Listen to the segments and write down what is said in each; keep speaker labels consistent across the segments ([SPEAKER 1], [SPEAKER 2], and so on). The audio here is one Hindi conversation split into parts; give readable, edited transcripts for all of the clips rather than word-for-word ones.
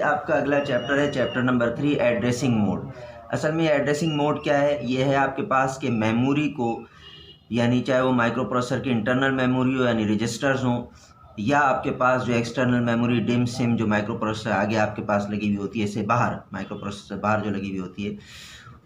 [SPEAKER 1] आपका अगला चैप्टर है चैप्टर नंबर 3 एड्रेसिंग मोड। असल में एड्रेसिंग मोड क्या है? ये है आपके पास के मेमोरी को, यानी चाहे वो माइक्रो प्रोसेसर की इंटरनल मेमोरी हो यानी रजिस्टर्स हों, या आपके पास जो एक्सटर्नल मेमोरी डिम सिम जो माइक्रो प्रोसेसर आगे आपके पास लगी हुई होती है, इससे बाहर माइक्रो प्रोसेसर बाहर जो लगी हुई होती है,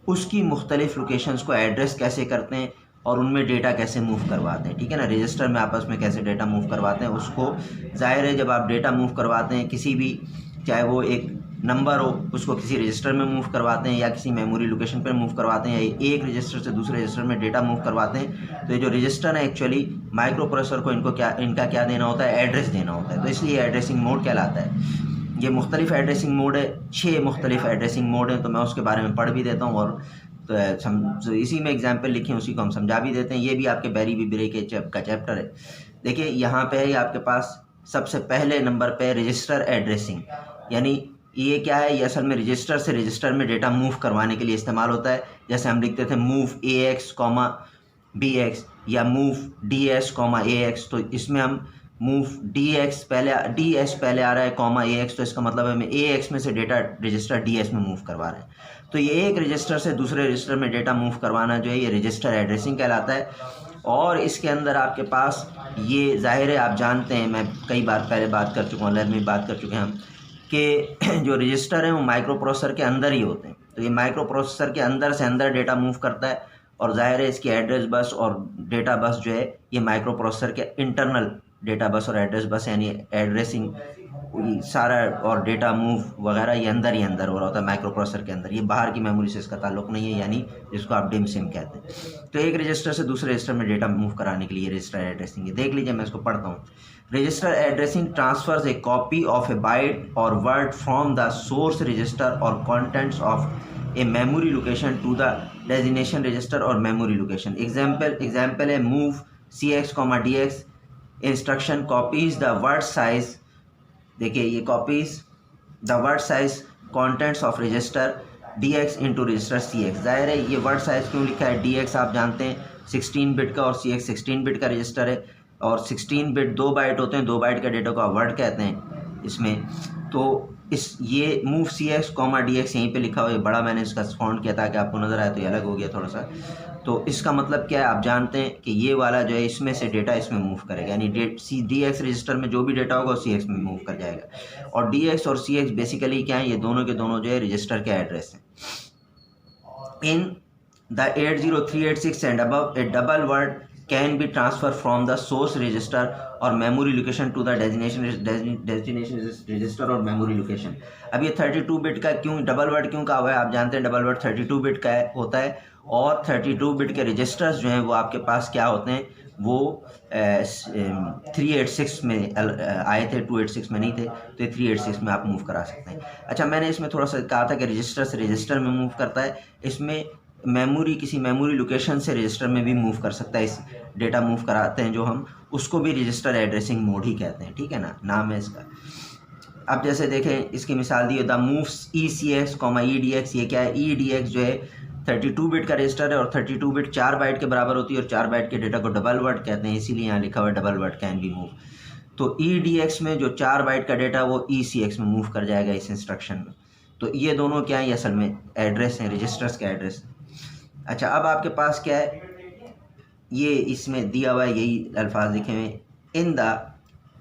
[SPEAKER 1] उसकी मुख्तलिफ लोकेशंस को एड्रेस कैसे करते हैं और उनमें डेटा कैसे मूव करवाते हैं। ठीक है ना, रजिस्टर में आपस में कैसे डेटा मूव करवाते हैं उसको, जाहिर है जब आप डेटा मूव करवाते हैं किसी भी, चाहे वो एक नंबर हो, उसको किसी रजिस्टर में मूव करवाते हैं या किसी मेमोरी लोकेशन पर मूव करवाते हैं या एक रजिस्टर से दूसरे रजिस्टर में डेटा मूव करवाते हैं, तो ये जो रजिस्टर है एक्चुअली माइक्रो प्रोसेसर को इनका क्या देना होता है? एड्रेस देना होता है। तो इसलिए एड्रेसिंग मोड कहलाता है। ये मुख्तलिफ एड्रेसिंग मोड है, 6 मुख्तलिफ एड्रेसिंग मोड हैं, तो मैं उसके बारे में पढ़ भी देता हूँ और तो इसी में एग्जाम्पल लिखे उसी को हम समझा भी देते हैं। ये भी आपके बैरी बिबरे के का चैप्टर है। देखिए यहाँ पे है आपके पास सबसे पहले नंबर पे रजिस्टर एड्रेसिंग, यानी ये क्या है? ये असल में रजिस्टर से रजिस्टर में डेटा मूव करवाने के लिए इस्तेमाल होता है। जैसे हम लिखते थे मूव AX, BX या मूव DS, AX, तो इसमें हम मूव DS पहले आ रहा है AX, तो इसका मतलब है हमें AX में से डेटा रजिस्टर DS में मूव करवा रहे हैं। तो ये एक रजिस्टर से दूसरे रजिस्टर में डेटा मूव करवाना जो है ये रजिस्टर एड्रेसिंग कहलाता है। और इसके अंदर आपके पास ये जाहिर है आप जानते हैं, मैं कई बार पहले बात कर चुका हूँ, लैब में बात कर चुके हैं हम, कि जो रजिस्टर हैं वो माइक्रो प्रोसेसर के अंदर ही होते हैं। तो ये माइक्रो प्रोसेसर के अंदर से अंदर डेटा मूव करता है और जाहिर है इसकी एड्रेस बस और डेटा बस जो है ये माइक्रो प्रोसेसर के इंटरनल डेटा बस और एड्रेस बस, यानी एड्रेसिंग सारा और डेटा मूव वगैरह ये अंदर ही अंदर हो रहा होता है माइक्रो प्रोसेसर के अंदर। ये बाहर की मेमोरी से इसका ताल्लुक नहीं है, यानी जिसको आप डिम सिम कहते हैं। तो एक रजिस्टर से दूसरे रजिस्टर में डेटा मूव कराने के लिए रजिस्टर एड्रेसिंग है। देख लीजिए, मैं इसको पढ़ता हूँ। Register addressing transfers a copy of a byte और word from the source register or contents of a memory location to the designation register or memory location. Example है move CX, DX। Instruction copies the word size, देखिए ये copies the word size contents of register DX into register CX। जाहिर है ये वर्ड साइज क्यों लिखा है? DX आप जानते हैं 16 बिट का और CX 16 बिट का रजिस्टर है, और 16 बिट 2 बाइट होते हैं, 2 बाइट का डेटा को आप वर्ड कहते हैं इसमें। तो ये मूव CX, DX यहीं पे लिखा हुआ है, बड़ा मैंने इसका फॉन्ट किया ताकि आपको नज़र आए, तो ये अलग हो गया थोड़ा सा। तो इसका मतलब क्या है? आप जानते हैं कि ये वाला जो है इसमें से डेटा इसमें मूव करेगा, यानी DX रजिस्टर में जो भी डेटा होगा CX में मूव कर जाएगा। और DX और CX बेसिकली क्या है? ये दोनों के दोनों जो है रजिस्टर के एड्रेस हैं। In the 80386 and above a double word can be transfer from the source register or memory location to the designation register or memory location. अब ये 32 बिट का क्यों डबल वर्ड क्यों कहा हुआ है? आप जानते हैं डबल वर्ड 32 बिट का होता है, और 32 बिट के रजिस्टर्स जो हैं वो आपके पास क्या होते हैं? वो 386 में आए थे, 286 में नहीं थे, तो ये 386 में आप मूव करा सकते हैं। अच्छा, मैंने इसमें थोड़ा सा कहा था कि रजिस्टर से रजिस्टर में मूव करता है, इसमें मेमोरी किसी मेमोरी लोकेशन से रजिस्टर में भी मूव कर सकता है। इस डेटा मूव कराते हैं जो हम, उसको भी रजिस्टर एड्रेसिंग मोड ही कहते हैं। ठीक है ना, नाम है इसका। अब जैसे देखें, इसकी मिसाल दी द मूव ECX, EDX। ये क्या है? EDX जो है 32 बिट का रजिस्टर है और 32 बिट 4 बाइट के बराबर होती है और 4 बाइट के डेटा को डबल वर्ड कहते हैं, इसीलिए यहाँ लिखा हुआ है double word can B move. तो EDX में जो 4 बाइट का डेटा वो ECX में मूव कर जाएगा इस इंस्ट्रक्शन में। तो ये दोनों क्या है? असल में एड्रेस हैं, रजिस्टर्स के एड्रेस। अच्छा, अब आपके पास क्या है? ये इसमें दिया हुआ है, यही अल्फाज लिखे हुए, in the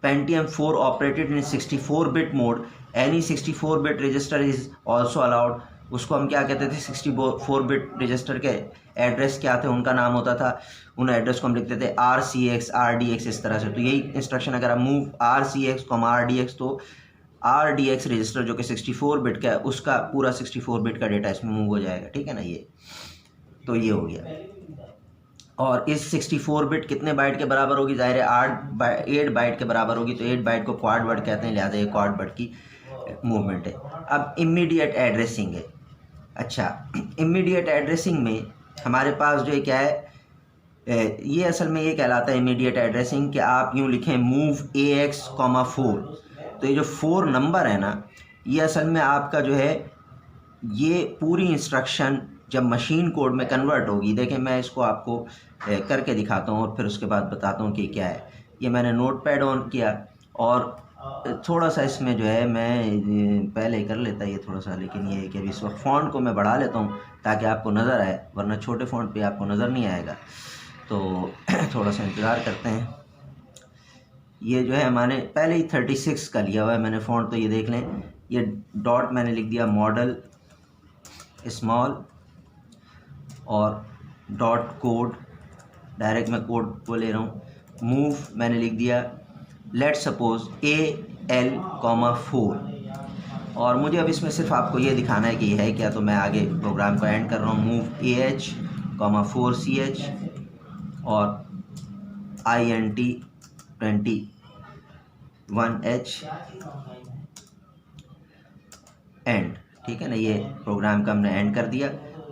[SPEAKER 1] Pentium 4 operated in 64 bit mode any 64 bit register is also allowed. उसको हम क्या कहते थे? 64 बिट रजिस्टर के एड्रेस क्या थे? उनका नाम होता था, उन एड्रेस को हम लिखते थे RCX, RDX, इस तरह से। तो यही इंस्ट्रक्शन अगर हम मूव RCX, RDX, तो RDX रजिस्टर जो कि 64 बिट का है उसका पूरा 64 बिट का डेटा इसमें मूव हो जाएगा। ठीक है ना, ये तो ये हो गया। और इस 64 बिट कितने बाइट के बराबर होगी? जाहिर है 8 बाइट के बराबर होगी, तो 8 बाइट को क्वाड वर्ड कहते हैं, लिहाजा ये क्वाड वर्ड की मूवमेंट है। अब इमीडिएट एड्रेसिंग है। अच्छा, इमीडिएट एड्रेसिंग में हमारे पास जो है क्या है? ये असल में ये कहलाता है इमीडिएट एड्रेसिंग कि आप यूँ लिखें मूव AX, 4। तो ये जो 4 नंबर है ना, ये असल में आपका जो है ये पूरी इंस्ट्रक्शन जब मशीन कोड में कन्वर्ट होगी, देखें मैं इसको आपको करके दिखाता हूँ और फिर उसके बाद बताता हूँ कि क्या है। ये मैंने नोटपैड ऑन किया और थोड़ा सा इसमें जो है मैं पहले ही कर लेता ये थोड़ा सा, लेकिन ये है कि अभी इस वक्त फ़ॉन्ट को मैं बढ़ा लेता हूँ ताकि आपको नज़र आए, वरना छोटे फ़ॉन्ट पे आपको नज़र नहीं आएगा। तो थोड़ा सा इंतज़ार करते हैं। ये जो है हमारे पहले ही 36 का लिया हुआ है मैंने फ़ॉन्ट, तो ये देख लें, ये डॉट मैंने लिख दिया मॉडल स्मॉल और डॉट कोड, डायरेक्ट मैं कोड को ले रहा हूँ। मूव मैंने लिख दिया लेट सपोज AL,4 और मुझे अब इसमें सिर्फ आपको ये दिखाना है कि ये है क्या, तो मैं आगे प्रोग्राम को एंड कर रहा हूँ। मूव AH, 4CH और INT 21H एंड, ठीक है ना। ये प्रोग्राम का हमने एंड कर दिया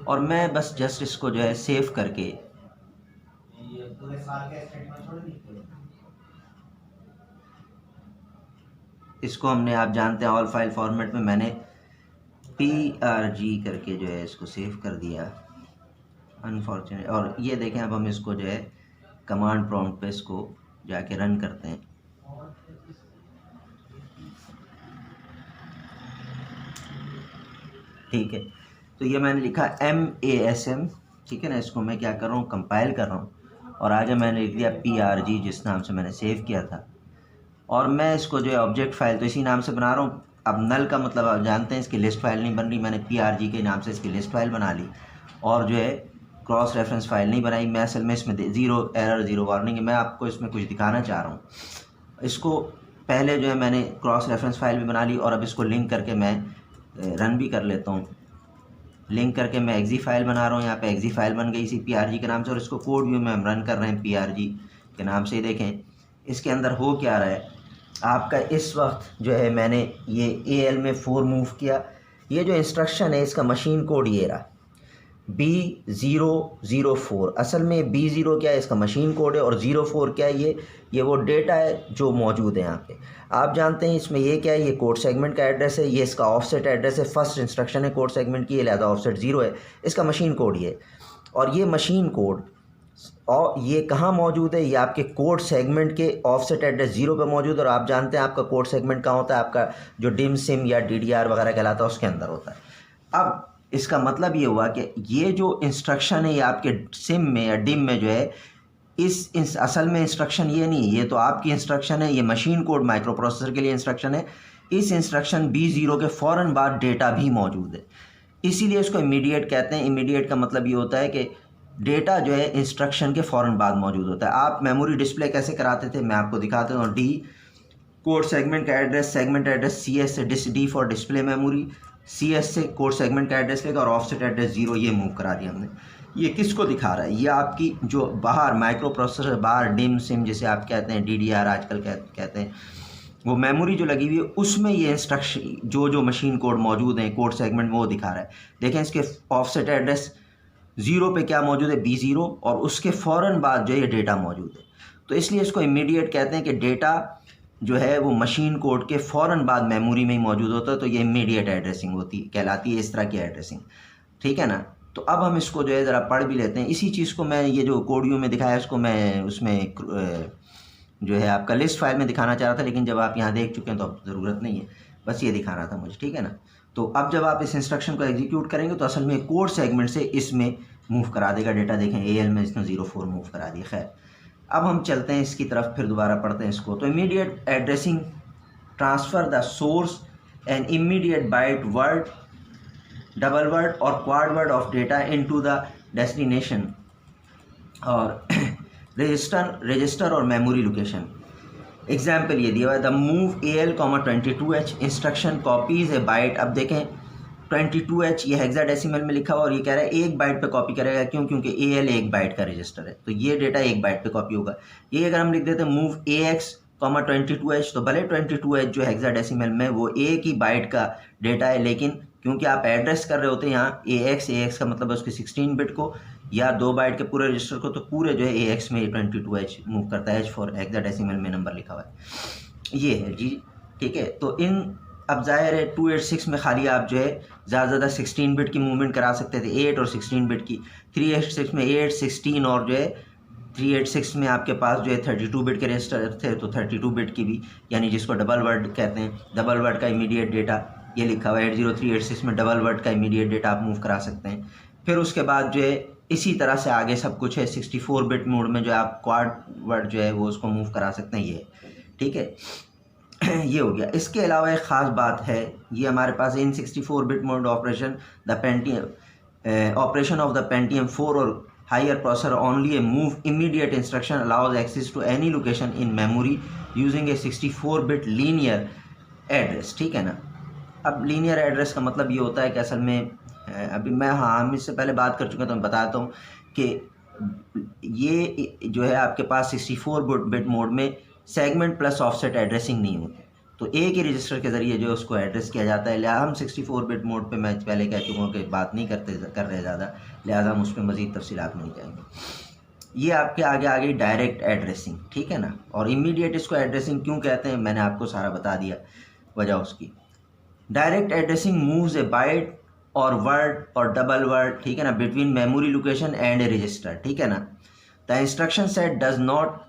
[SPEAKER 1] और मैं बस जस्ट इसको जो है सेव करके इसको हमने, आप जानते हैं ऑल फाइल फॉर्मेट में मैंने PRG करके जो है इसको सेव कर दिया अनफॉर्चुनेट। और ये देखें, अब हम इसको जो है कमांड प्रॉम्प्ट पे इसको जाके रन करते हैं। ठीक है, तो ये मैंने लिखा MASM, ठीक है ना। इसको मैं क्या कर रहा हूँ, कंपाइल कर रहा हूँ और आगे मैंने लिख दिया PRG जिस नाम से मैंने सेव किया था। और मैं इसको जो है ऑब्जेक्ट फाइल तो इसी नाम से बना रहा हूँ। अब नल का मतलब आप जानते हैं, इसकी लिस्ट फाइल नहीं बन रही, मैंने PRG के नाम से इसकी लिस्ट फाइल बना ली और जो है क्रॉस रेफरेंस फाइल नहीं बनाई। मैं असल में इसमें 0 एरर 0 वार्निंग है, मैं आपको इसमें कुछ दिखाना चाह रहा हूँ। इसको पहले जो है मैंने क्रॉस रेफरेंस फाइल भी बना ली और अब इसको लिंक करके मैं रन भी कर लेता हूँ। लिंक करके मैं एक्जी फाइल बना रहा हूँ, यहाँ पे एक्जी फाइल बन गई इसी PRG के नाम से और इसको कोड व्यू में हम रन कर रहे हैं PRG के नाम से। देखें इसके अंदर हो क्या रहा है आपका। इस वक्त जो है मैंने ये AL में 4 मूव किया। ये जो इंस्ट्रक्शन है इसका मशीन कोड ये रहा B004। असल में B0 क्या है, इसका मशीन कोड है और 04 क्या है, ये वो डेटा है जो मौजूद है यहाँ पे। आप जानते हैं इसमें ये क्या है, ये कोड सेगमेंट का एड्रेस है, ये इसका ऑफसेट एड्रेस है। फर्स्ट इंस्ट्रक्शन है कोड सेगमेंट की, लिहाजा ऑफसेट 0 है, इसका मशीन कोड ये। और ये मशीन कोड और ये कहाँ मौजूद है, ये आपके कोड सेगमेंट के ऑफसेट एड्रेस 0 पे मौजूद है। और आप जानते हैं आपका कोड सेगमेंट कहाँ होता है, आपका जो डिम सिम या DDR वगैरह कहलाता है उसके अंदर होता है। अब इसका मतलब ये हुआ कि ये जो इंस्ट्रक्शन है ये आपके सिम में या डिम में जो है, इस असल में इंस्ट्रक्शन ये नहीं है, ये तो आपकी इंस्ट्रक्शन है, ये मशीन कोड माइक्रो प्रोसेसर के लिए इंस्ट्रक्शन है। इस इंस्ट्रक्शन B0 के फ़ौरन बाद डेटा भी मौजूद है, इसीलिए इसको इमीडिएट कहते हैं। इमीडिएट का मतलब ये होता है कि डेटा जो है इंस्ट्रक्शन के फ़ौरन बाद मौजूद होता है। आप मेमोरी डिस्प्ले कैसे कराते थे, मैं आपको दिखाता हूँ। D कोड सेगमेंट का एड्रेस, सेगमेंट एड्रेस CS से D for display memory, CS से कोड सेगमेंट का एड्रेस लेगा और ऑफसेट एड्रेस 0 ये मूव करा दिया हमने। ये किसको दिखा रहा है, ये आपकी जो बाहर माइक्रो प्रोसेसर, बाहर डिम सिम जिसे आप कहते हैं, DDR आजकल कहते हैं, वो मेमोरी जो लगी हुई है उसमें ये इंस्ट्रक्शन जो मशीन कोड मौजूद है कोड सेगमेंट में वो दिखा रहा है। देखें इसके ऑफसेट एड्रेस 0 पे क्या मौजूद है, B0, और उसके फ़ौरन बाद जो है ये डेटा मौजूद है। तो इसलिए इसको इमीडिएट कहते हैं कि डेटा जो है वो मशीन कोड के फ़ौरन बाद मेमोरी में ही मौजूद होता है, तो ये इमीडिएट एड्रेसिंग होती कहलाती है, इस तरह की एड्रेसिंग, ठीक है ना। तो अब हम इसको जो है ज़रा पढ़ भी लेते हैं। इसी चीज़ को मैं, ये जो कोड व्यू में दिखाया इसको मैं उसमें जो है आपका लिस्ट फाइल में दिखाना चाह रहा था, लेकिन जब आप यहाँ देख चुके हैं तो अब ज़रूरत नहीं है, बस ये दिखाना था मुझे, ठीक है ना। तो अब जब आप इस इंस्ट्रक्शन को एग्जीक्यूट करेंगे तो असल में कोड सेगमेंट से इसमें मूव करा देगा डेटा। देखें AL में इसने 04 मूव करा दिया। खैर अब हम चलते हैं इसकी तरफ, फिर दोबारा पढ़ते हैं इसको। तो immediate addressing transfer the source and immediate byte word, double word or quad word of data into the destination or register or memory location. Example ये दिया हुआ है, the move AL, 22H instruction copies a byte. अब देखें 22H ये हेक्साडेसिमल में लिखा हुआ और ये कह रहा है 1 बाइट पे कॉपी करेगा, क्यों, क्योंकि AL 1 बाइट का रजिस्टर है, तो ये डेटा 1 बाइट पे कॉपी होगा। ये अगर हम लिख देते हैं मूव AX, 22H, तो भले 22H जो हेक्साडेसिमल में वो एक ही बाइट का डेटा है, लेकिन क्योंकि आप एड्रेस कर रहे होते हैं यहाँ AX का मतलब है उसके 16 बिट को या 2 बाइट के पूरे रजिस्टर को, तो पूरे जो है AX में 22H मूव करता है। H फॉर हेक्साडेसिमल में नंबर लिखा हुआ है, ये है जी, ठीक है। तो इन अब ज़ाहिर है 286 में खाली आप जो है ज़्यादा से ज़्यादा 16 बिट की मूवमेंट करा सकते थे, 8 और 16 बिट की। 386 में 8, 16 और जो है 386 में आपके पास जो है 32 बिट के रजिस्टर थे, तो 32 बिट की भी, यानी जिसको डबल वर्ड कहते हैं, डबल वर्ड का इमीडिएट डेटा ये लिखा हुआ है 80386 में डबल वर्ड का इमीडिएट डेटा आप मूव करा सकते हैं। फिर उसके बाद जो है इसी तरह से आगे सब कुछ है। 64 बिट मोड में जो है आप क्वाड वर्ड जो है वो उसको मूव करा सकते हैं, ये ठीक है। ये हो गया। इसके अलावा एक ख़ास बात है, ये हमारे पास in 64 bit mode operation the Pentium operation of the Pentium 4 और higher processor only a move immediate instruction allows access to any location in memory using a 64 bit linear address, ठीक है ना। अब लीनियर एड्रेस का मतलब ये होता है कि असल में अभी हम इससे पहले बात कर चुके हैं, तो मैं बताता हूँ कि ये जो है आपके पास 64 बिट मोड में सेगमेंट प्लस ऑफसेट एड्रेसिंग नहीं होती, तो एक ही रजिस्टर के ज़रिए जो है उसको एड्रेस किया जाता है। लिहाजा हम 64 बिट मोड पे मैं पहले कह चुका हूँ कि बात नहीं कर रहे ज़्यादा, लिहाजा हम उस पर मज़ीद तफसीलात नहीं जाएंगे। ये आपके आगे डायरेक्ट एड्रेसिंग, ठीक है ना। और इमीडिएट इसको एड्रेसिंग क्यों कहते हैं मैंने आपको सारा बता दिया, वजह उसकी। Direct addressing moves a byte और वर्ड और डबल वर्ड, ठीक है ना, between memory location and a register, ठीक है ना। The instruction set does not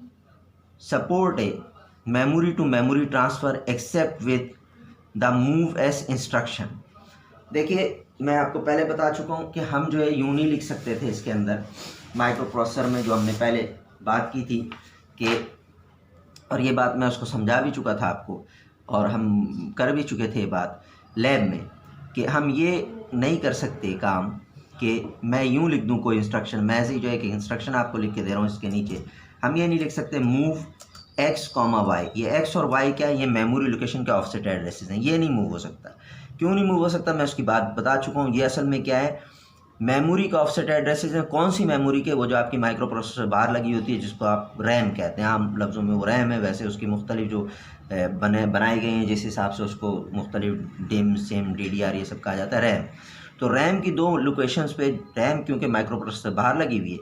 [SPEAKER 1] support a memory to memory transfer except with the move S instruction. देखिए मैं आपको पहले बता चुका हूँ कि हम जो है यूं नहीं लिख सकते थे इसके अंदर माइक्रो प्रोसेसर में, जो हमने पहले बात की थी कि, और ये बात मैं उसको समझा भी चुका था आपको, और हम कर भी चुके थे बात लैब में, कि हम ये नहीं कर सकते काम कि मैं यूं लिख दूं कोई इंस्ट्रक्शन, मैं ऐसे ही जो है कि इंस्ट्रक्शन आपको लिख के दे रहा हूँ, इसके नीचे हम ये नहीं लिख सकते मूव एक्स कॉमा वाई। ये एक्स और वाई क्या है, ये मेमोरी लोकेशन के ऑफसेट एड्रेसेस हैं, ये नहीं मूव हो सकता। क्यों नहीं मूव हो सकता, मैं उसकी बात बता चुका हूँ। ये असल में क्या है, मेमोरी का ऑफसेट एड्रेसेस हैं। कौन सी मेमोरी के, वो जो आपकी माइक्रो प्रोसेसर बाहर लगी होती है, जिसको आप रैम कहते हैं, आम लफ्ज़ों में वो रैम है, वैसे उसकी मुख्तलिफ जो बनाए गए हैं जिस हिसाब से उसको मुख्तलिफ डिम सेम DDR ये सब कहा जाता है, रैम। तो रैम की दो लोकेशंस पे, रैम क्योंकि माइक्रो प्रोसेसर बाहर लगी हुई है,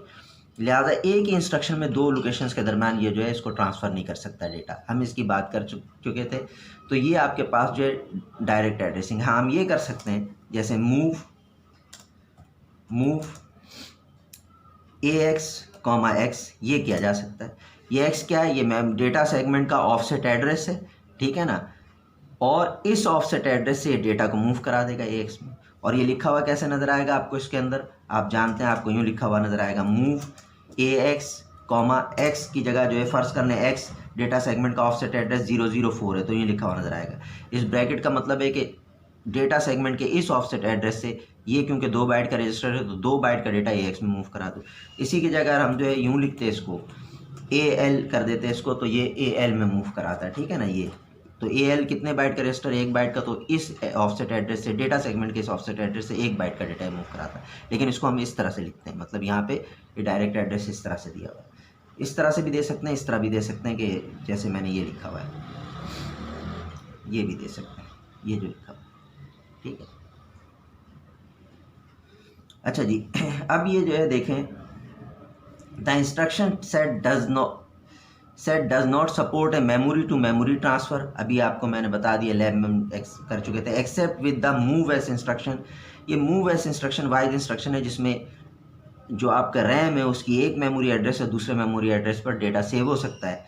[SPEAKER 1] लिहाजा एक ही इंस्ट्रक्शन में दो लोकेशंस के दरमियान ये जो है इसको ट्रांसफ़र नहीं कर सकता डेटा। हम इसकी बात कर चुके थे। तो ये आपके पास जो है डायरेक्ट एड्रेसिंग। हाँ, हम ये कर सकते हैं, जैसे मूव AX, X, ये किया जा सकता है। ये X क्या है, ये डेटा सेगमेंट का ऑफसेट एड्रेस है, ठीक है ना। और इस ऑफसेट एड्रेस से ये डेटा को मूव करा देगा AX में। और ये लिखा हुआ कैसे नज़र आएगा आपको इसके अंदर, आप जानते हैं, आपको यूँ लिखा हुआ नज़र आएगा, मूव AX, X की जगह जो है फ़र्ज़ करने X डेटा सेगमेंट का ऑफसेट एड्रेस 004 है, तो ये लिखा हुआ नज़र आएगा। इस ब्रैकेट का मतलब है कि डेटा सेगमेंट के इस ऑफसेट एड्रेस से ये, क्योंकि 2 बाइट का रजिस्टर है, तो 2 बाइट का डेटा AX में मूव करा दो। इसी की जगह हम जो है यूँ लिखते हैं, इसको AL कर देते हैं इसको, तो ये AL में मूव कराता है, ठीक है ना। ये तो AL कितने बाइट का रजिस्टर, 1 बाइट का, तो इस ऑफसेट एड्रेस से, डेटा सेगमेंट के इस ऑफसेट एड्रेस से 1 बाइट का डेटा मूव कराता है। लेकिन इसको हम इस तरह से लिखते हैं, मतलब यहाँ पे ये डायरेक्ट एड्रेस इस तरह से दिया हुआ है। इस तरह से भी दे सकते हैं, इस तरह भी दे सकते हैं, कि जैसे मैंने ये लिखा हुआ है, ये भी दे सकते हैं, ये जो लिखा हुआ है, ठीक है। अच्छा जी, अब ये जो है देखें, the instruction set does not support a memory to memory transfer. अभी आपको मैंने बता दिया, लैब में कर चुके थे। Except with the move S instruction. ये move S instruction wise instruction है, जिसमें जो आपका रैम है उसकी एक मेमोरी एड्रेस है, दूसरे मेमोरी एड्रेस पर डेटा सेव हो सकता है।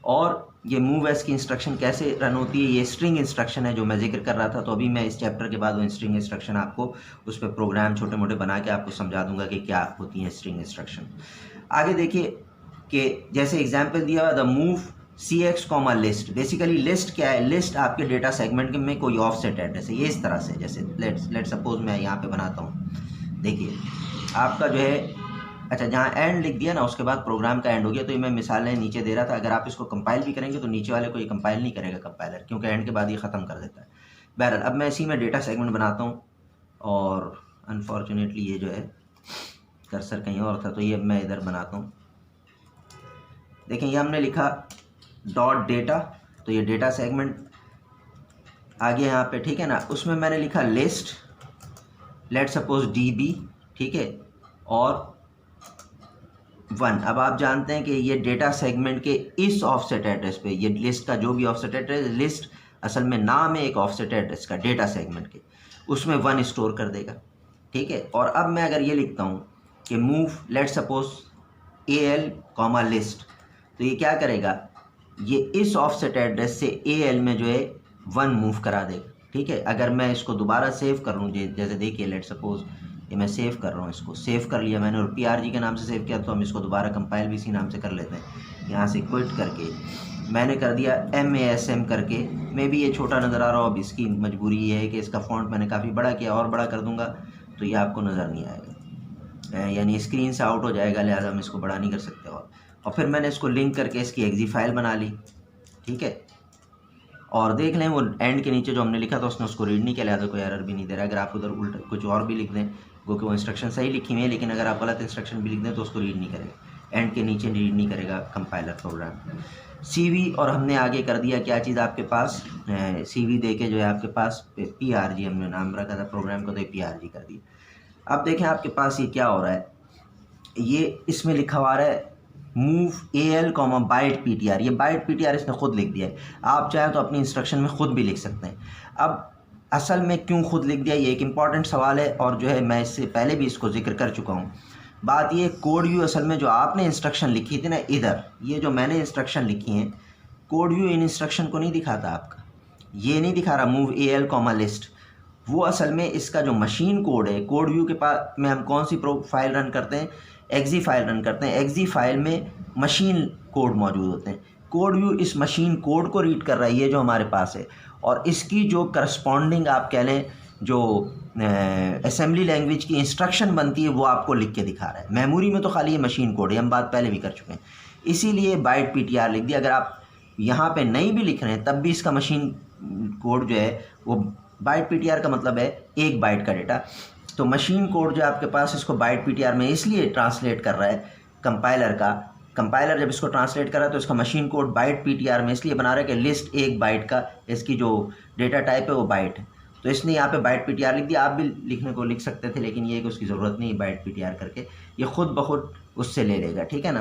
[SPEAKER 1] और ये मूव एस की इंस्ट्रक्शन कैसे रन होती है, ये स्ट्रिंग इंस्ट्रक्शन है जो मैं जिक्र कर रहा था। तो अभी मैं इस चैप्टर के बाद वो स्ट्रिंग इंस्ट्रक्शन आपको उस पर प्रोग्राम छोटे मोटे बना के आपको समझा दूंगा कि क्या होती हैं स्ट्रिंग इंस्ट्रक्शन। आगे देखिए कि जैसे एग्जाम्पल दिया हुआ, the move CX, list. Basically list क्या है, लिस्ट आपके डेटा सेगमेंट में कोई ऑफसेट एड्रेस है, ये इस तरह से, जैसे लेट सपोज मैं यहाँ पे बनाता हूँ। देखिए आपका जो है, अच्छा जहाँ एंड लिख दिया ना, उसके बाद प्रोग्राम का एंड हो गया, तो ये मैं मिसालें नीचे दे रहा था। अगर आप इसको कंपाइल भी करेंगे तो नीचे वाले को ये कंपाइल नहीं करेगा कंपाइलर, क्योंकि एंड के बाद ये ख़त्म कर देता है। बहरहाल अब मैं इसी में डेटा सेगमेंट बनाता हूँ, और अनफॉर्चुनेटली ये जो है कर्सर कहीं और था, तो ये मैं इधर बनाता हूँ। देखें ये हमने लिखा डॉट डेटा, तो ये डेटा सेगमेंट आ गया यहाँ पे, ठीक है ना। उसमें मैंने लिखा लिस्ट, लेट सपोज DB, ठीक है, और 1। अब आप जानते हैं कि ये डेटा सेगमेंट के इस ऑफसेट एड्रेस पे, ये लिस्ट का जो भी ऑफसेट एड्रेस, लिस्ट असल में नाम है एक ऑफसेट एड्रेस का डेटा सेगमेंट के, उसमें 1 स्टोर कर देगा, ठीक है। और अब मैं अगर ये लिखता हूँ कि move, let suppose AL comma list. तो ये क्या करेगा, ये इस ऑफसेट एड्रेस से AL में जो है 1 मूव करा देगा। ठीक है, अगर मैं इसको दोबारा सेव कर लूँ, जैसे देखिए लेट सपोज ये मैं सेव कर रहा हूँ, इसको सेव कर लिया मैंने और PRG के नाम से सेव किया, तो हम इसको दोबारा कंपाइल भी इसी नाम से कर लेते हैं। यहाँ से क्विट करके मैंने कर दिया MASM करके। मे भी ये छोटा नज़र आ रहा हो, अब इसकी मजबूरी ये है कि इसका फ़ॉन्ट मैंने काफ़ी बड़ा किया, और बड़ा कर दूँगा तो ये आपको नज़र नहीं आएगा, यानी स्क्रीन से आउट हो जाएगा, लिहाजा हम इसको बड़ा नहीं कर सकते। और फिर मैंने इसको लिंक करके इसकी एक्जी फाइल बना ली। ठीक है, और देख लें वो एंड के नीचे जो हमने लिखा था उसने उसको रीड नहीं किया, लिहाजा कोई एरर भी नहीं दे रहा। अगर आप उधर उल्टा कुछ और भी लिख दें, क्योंकि वो इंस्ट्रक्शन सही लिखी हुई है, लेकिन अगर आप गलत इंस्ट्रक्शन भी लिख दें तो उसको रीड नहीं करेगा, एंड के नीचे रीड नहीं करेगा कंपाइलर प्रोग्राम। CV और हमने आगे कर दिया क्या चीज़ आपके पास, CV दे के जो है आपके पास PRG हमने नाम रखा था प्रोग्राम को, तो PRG कर दिया। अब देखें आपके पास ये क्या हो रहा है, ये इसमें लिखा हुआ है move AL comma byte PTR। ये बाइट PTR इसने खुद लिख दिया है, आप चाहें तो अपनी इंस्ट्रक्शन में खुद भी लिख सकते हैं। अब असल में क्यों खुद लिख दिया, ये एक इम्पॉर्टेंट सवाल है, और जो है मैं इससे पहले भी इसको जिक्र कर चुका हूँ। बात ये कोड व्यू असल में जो आपने इंस्ट्रक्शन लिखी थी ना, इधर ये जो मैंने इंस्ट्रक्शन लिखी हैं, कोड व्यू इन इंस्ट्रक्शन को नहीं दिखाता आपका, ये नहीं दिखा रहा मूव AL कॉमा लिस्ट। वो असल में इसका जो मशीन कोड है, कोड व्यू के पास में हम कौन सी फाइल रन करते हैं, एक्जी फाइल रन करते हैं। एक्जी फाइल में मशीन कोड मौजूद होते हैं। कोड व्यू इस मशीन कोड को रीड कर रहा है, ये जो हमारे पास है, और इसकी जो करस्पॉन्डिंग आप कह लें जो असेंबली लैंग्वेज की इंस्ट्रक्शन बनती है वो आपको लिख के दिखा रहा है। मेमोरी में तो खाली ये मशीन कोड है, हम बात पहले भी कर चुके हैं, इसीलिए बाइट PTR लिख दिया। अगर आप यहाँ पे नहीं भी लिख रहे हैं तब भी इसका मशीन कोड जो है वो बाइट PTR का मतलब है 1 बाइट का डेटा। तो मशीन कोड जो आपके पास इसको बाइट PTR में इसलिए ट्रांसलेट कर रहा है कंपाइलर का, कंपाइलर जब इसको ट्रांसलेट कर रहा है तो इसका मशीन कोड बाइट PTR में इसलिए बना रहा है कि लिस्ट 1 बाइट का, इसकी जो डेटा टाइप है वो बाइट है, तो इसने यहाँ पे बाइट PTR लिख दिया। आप भी लिखने को लिख सकते थे, लेकिन ये कि उसकी ज़रूरत नहीं बाइट PTR करके, ये खुद ब खुद उससे ले लेगा। ठीक है ना,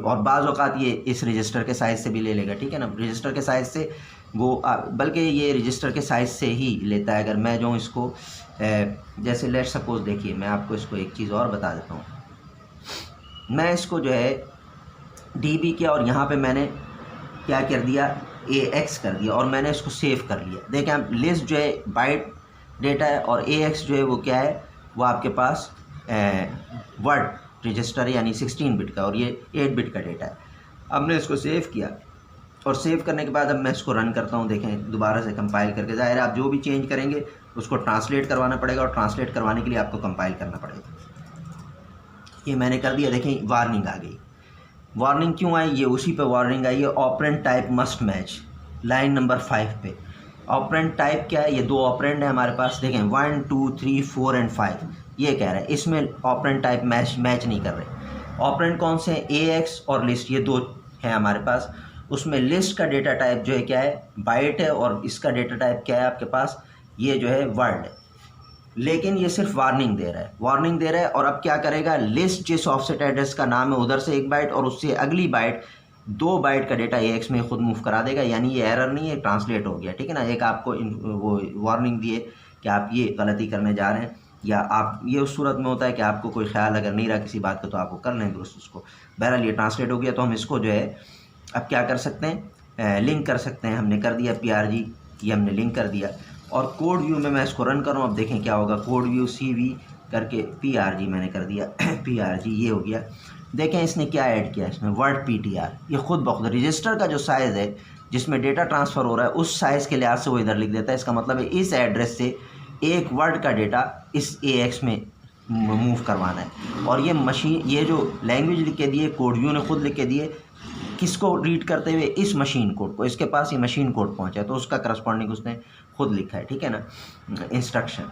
[SPEAKER 1] और बाज़ औक़ात ये इस रजिस्टर के साइज़ से भी ले लेगा। ठीक है ना, रजिस्टर के साइज़ से वो बल्कि ये रजिस्टर के साइज़ से ही लेता है। अगर मैं जो इसको जैसे लेट सपोज़ देखिए, मैं आपको इसको एक चीज़ और बता देता हूँ। मैं इसको जो है DB किया और यहाँ पे मैंने क्या कर दिया, AX कर दिया, और मैंने इसको सेव कर लिया। देखें आप, लिस्ट जो है बाइट डेटा है और AX जो है वो क्या है, वो आपके पास वर्ड रजिस्टर है, यानी 16 बिट का, और ये 8 बिट का डेटा है। अब मैं इसको सेव किया, और सेव करने के बाद अब मैं इसको रन करता हूँ। देखें दोबारा से कंपाइल करके, ज़ाहिर है आप जो भी चेंज करेंगे उसको ट्रांसलेट करवाना पड़ेगा, और ट्रांसलेट करवाने के लिए आपको कंपाइल करना पड़ेगा। ये मैंने कर दिया, देखें वार्निंग आ गई। वार्निंग क्यों आई, ये उसी पे वार्निंग आई है, operand type must match, line number 5 पे। ऑपरेंड टाइप क्या है, ये 2 ऑपरेंड है हमारे पास, देखें 1 2 3 4 एंड 5, ये कह रहा है इसमें ऑपरेंड टाइप मैच नहीं कर रहे। ऑपरेंड कौन से हैं, AX और लिस्ट, ये 2 हैं हमारे पास। उसमें लिस्ट का डेटा टाइप जो है क्या है, बाइट है, और इसका डेटा टाइप क्या है आपके पास, ये जो है वर्ड है। लेकिन ये सिर्फ वार्निंग दे रहा है, वार्निंग दे रहा है। और अब क्या करेगा, लिस्ट जिस ऑफसेट एड्रेस का नाम है उधर से 1 बाइट और उससे अगली बाइट 2 बाइट का डेटा AX में खुद मूव करा देगा, यानी ये एरर नहीं है, ट्रांसलेट हो गया। ठीक है ना, एक आपको वो वार्निंग दिए कि आप ये गलती करने जा रहे हैं, या आप ये उस सूरत में होता है कि आपको कोई ख्याल अगर नहीं रहा किसी बात का तो आपको कर लें दुरुस्त उसको। बहरहाल ये ट्रांसलेट हो गया, तो हम इसको जो है अब क्या कर सकते हैं, लिंक कर सकते हैं। हमने कर दिया PRG, ये हमने लिंक कर दिया, और कोड व्यू में मैं इसको रन करूँ। अब देखें क्या होगा, कोड व्यू CV करके PRG मैंने कर दिया PRG, ये हो गया। देखें इसने क्या ऐड किया, इसमें वर्ड PTR, ये खुद ब खुद रजिस्टर का जो साइज़ है जिसमें डेटा ट्रांसफ़र हो रहा है उस साइज़ के लिहाज से वो इधर लिख देता है। इसका मतलब है इस एड्रेस से 1 वर्ड का डेटा इस AX में मूव करवाना है। और ये मशीन, ये जो लैंग्वेज लिख के दिए कोड व्यू ने खुद लिख के दिए, किसको रीड करते हुए, इस मशीन कोड को। इसके पास ये मशीन कोड पहुंचा तो उसका करस्पॉन्डिंग उसने खुद लिखा है। ठीक है ना, इंस्ट्रक्शन।